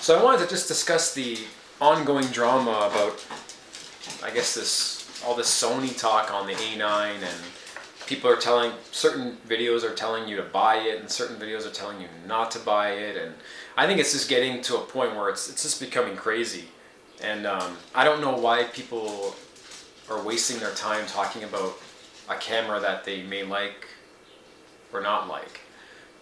So I wanted to just discuss the ongoing drama about, I guess, all this Sony talk on the A9, and people are certain videos are telling you to buy it, and certain videos are telling you not to buy it, and I think it's just getting to a point where it's just becoming crazy, and I don't know why people are wasting their time talking about a camera that they may like or not like.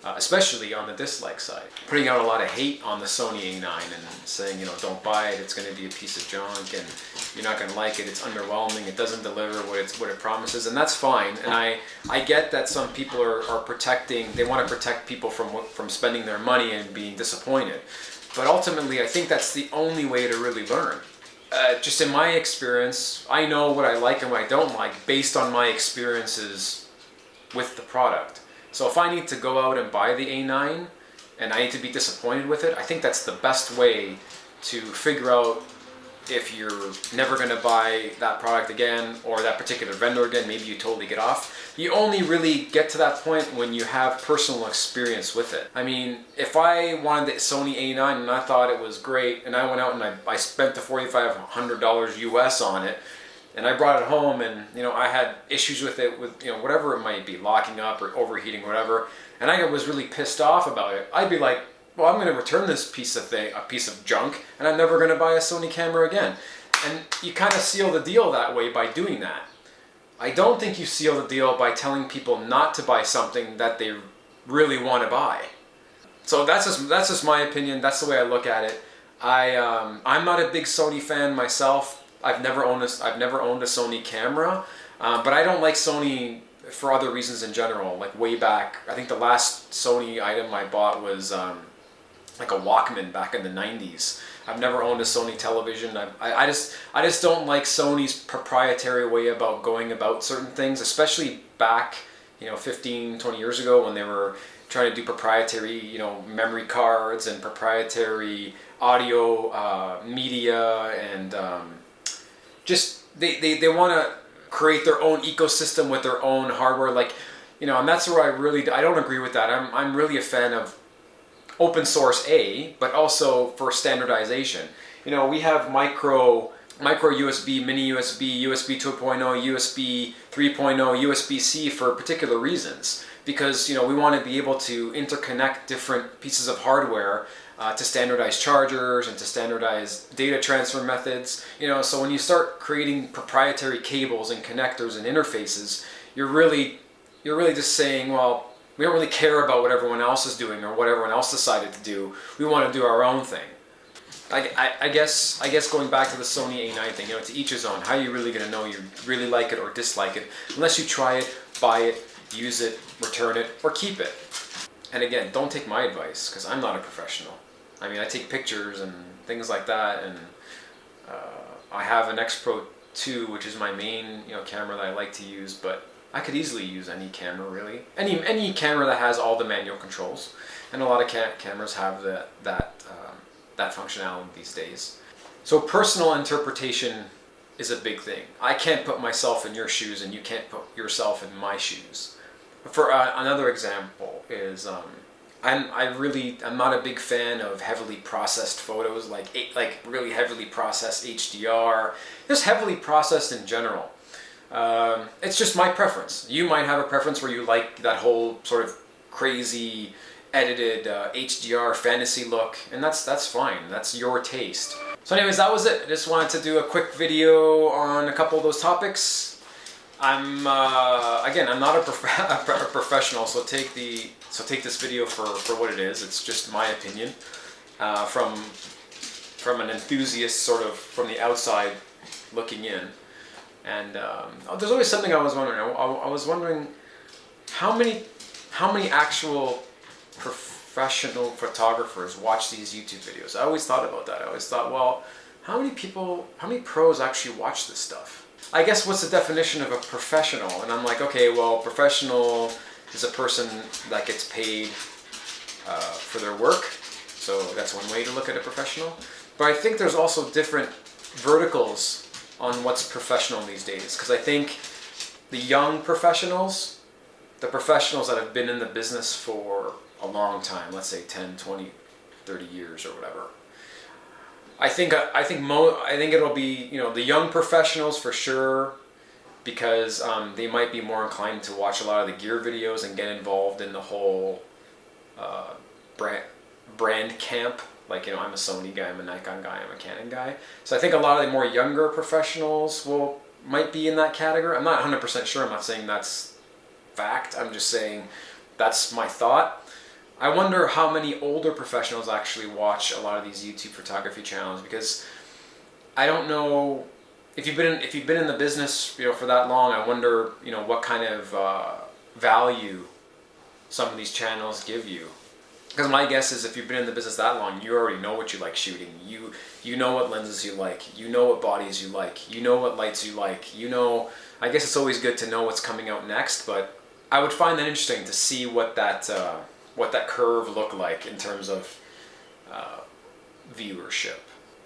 Especially on the dislike side. Putting out a lot of hate on the Sony A9 and saying, don't buy it, it's going to be a piece of junk and you're not going to like it, it's underwhelming, it doesn't deliver what it promises, and that's fine. And I get that some people are protecting, they want to protect people from spending their money and being disappointed. But ultimately, I think that's the only way to really learn. Just in my experience, I know what I like and what I don't like based on my experiences with the product. So if I need to go out and buy the A9 and I need to be disappointed with it, I think that's the best way to figure out if you're never going to buy that product again or that particular vendor again. Maybe you totally get off. You only really get to that point when you have personal experience with it. I mean, if I wanted the Sony A9 and I thought it was great and I went out and I spent the $4,500 US on it, and I brought it home and, I had issues with it, with, whatever it might be, locking up or overheating, whatever, and I was really pissed off about it, I'd be like, well, I'm going to return this piece of junk, and I'm never going to buy a Sony camera again. And you kind of seal the deal that way by doing that. I don't think you seal the deal by telling people not to buy something that they really want to buy. So that's just my opinion. That's the way I look at it. I'm not a big Sony fan myself. I've never owned a Sony camera, but I don't like Sony for other reasons in general. Like way back, I think the last Sony item I bought was like a Walkman back in the 90s. I've never owned a Sony television. I just don't like Sony's proprietary way about going about certain things, especially back 15, 20 years ago when they were trying to do proprietary memory cards and proprietary audio media and just they want to create their own ecosystem with their own hardware, and that's where I don't agree with that. I'm really a fan of open source, but also for standardization. We have micro USB, mini USB, USB 2.0, USB 3.0, USB-C for particular reasons, because we want to be able to interconnect different pieces of hardware to standardize chargers and to standardize data transfer methods. So when you start creating proprietary cables and connectors and interfaces, you're really just saying, well, we don't really care about what everyone else is doing or what everyone else decided to do. We want to do our own thing. I guess going back to the Sony A9 thing, to each his own. How are you really going to know you really like it or dislike it unless you try it, buy it, use it, return it, or keep it? And again, don't take my advice, because I'm not a professional. I mean, I take pictures and things like that, and I have an X Pro 2, which is my main camera that I like to use, but I could easily use any camera, really. Any camera that has all the manual controls, and a lot of cameras have that functionality these days. So personal interpretation is a big thing. I can't put myself in your shoes, and you can't put yourself in my shoes. For another example is, I'm not a big fan of heavily processed photos, like really heavily processed HDR, just heavily processed in general. It's just my preference. You might have a preference where you like that whole sort of crazy edited HDR fantasy look, and that's fine. That's your taste. So anyways, that was it. I just wanted to do a quick video on a couple of those topics. I'm not a professional, so take this video for what it is. It's just my opinion from an enthusiast, sort of from the outside looking in. And there's always something I was wondering. I was wondering how many actual professional photographers watch these YouTube videos. I always thought about that. I always thought, well, how many pros actually watch this stuff? I guess what's the definition of a professional? And I'm like, okay, well, professional is a person that gets paid for their work. So that's one way to look at a professional. But I think there's also different verticals on what's professional these days. Because I think the young professionals, the professionals that have been in the business for a long time, let's say 10, 20, 30 years or whatever. I think it'll be, you know, the young professionals for sure, because they might be more inclined to watch a lot of the gear videos and get involved in the whole brand camp. Like, you know, I'm a Sony guy, I'm a Nikon guy, I'm a Canon guy. So I think a lot of the more younger professionals might be in that category. I'm not 100% sure. I'm not saying that's fact. I'm just saying that's my thought. I wonder how many older professionals actually watch a lot of these YouTube photography channels, because I don't know if you've been in the business, you know, for that long. I wonder, you know, what kind of value some of these channels give you. Because my guess is, if you've been in the business that long, you already know what you like shooting. You know what lenses you like. You know what bodies you like. You know what lights you like. You know, I guess it's always good to know what's coming out next, but I would find that interesting to see what that curve looked like in terms of viewership.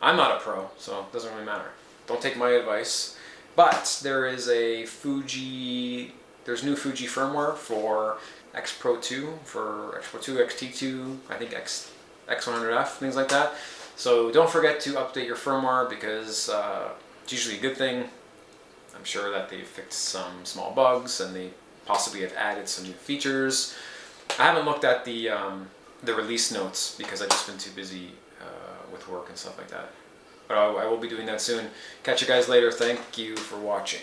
I'm not a pro, so it doesn't really matter. Don't take my advice. But there's new Fuji firmware for X Pro 2, XT2, I think X100F, things like that. So don't forget to update your firmware, because it's usually a good thing. I'm sure that they've fixed some small bugs and they possibly have added some new features. I haven't looked at the release notes because I've just been too busy with work and stuff like that. But I will be doing that soon. Catch you guys later. Thank you for watching.